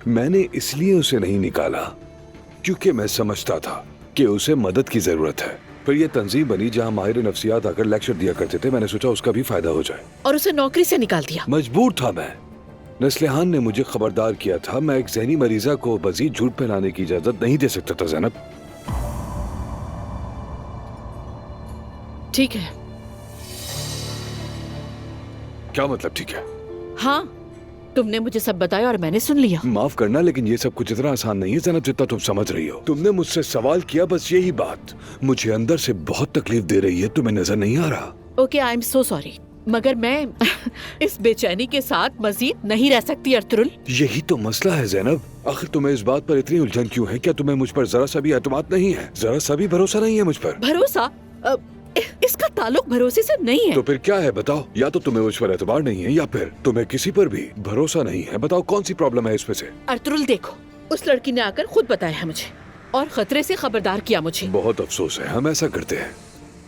मैंने इसलिए उसे नहीं निकाला क्योंकि मैं समझता था कि उसे मदद की जरूरत है। फिर ये तंजीम बनी जहाँ माहिर नफ्सियात आकर लेक्चर दिया करते थे। मैंने सोचा उसका भी फायदा हो जाए और उसे नौकरी से निकाल दिया। मजबूर था मैं। नस्लिहान ने मुझे खबरदार किया था। मैं एक ज़हनी मरीजा को मजीद झूठ फैलाने की इजाजत नहीं दे सकता था ज़ैनब। ठीक है। क्या मतलब ठीक है? हाँ, तुमने मुझे सब बताया और मैंने सुन लिया। माफ करना लेकिन ये सब कुछ इतना आसान नहीं है ज़ैनब जितना तुम समझ रही हो। तुमने मुझसे सवाल किया, बस यही बात मुझे अंदर से बहुत तकलीफ दे रही है। तुम्हें नजर नहीं आ रहा? Okay, I am so sorry, मगर मैं इस बेचैनी के साथ मजीद नहीं रह सकती अर्तुल। यही तो मसला है ज़ैनब। आखिर तुम्हें इस बात पर इतनी उलझन क्यों है? क्या तुम्हें मुझ पर जरा सा भी एतमाद नहीं है? जरा सा भी भरोसा नहीं है मुझ पर? भरोसा? इसका ताल्लुक भरोसे से नहीं है। तो फिर क्या है बताओ? या तो तुम्हें मुझ पर एतबार नहीं है या फिर तुम्हें किसी पर भी भरोसा नहीं है। बताओ कौन सी प्रॉब्लम है इसमें से? अर्तुल देखो, उस लड़की ने आकर खुद बताया है मुझे और खतरे से खबरदार किया मुझे। बहुत अफसोस है, हम ऐसा करते हैं।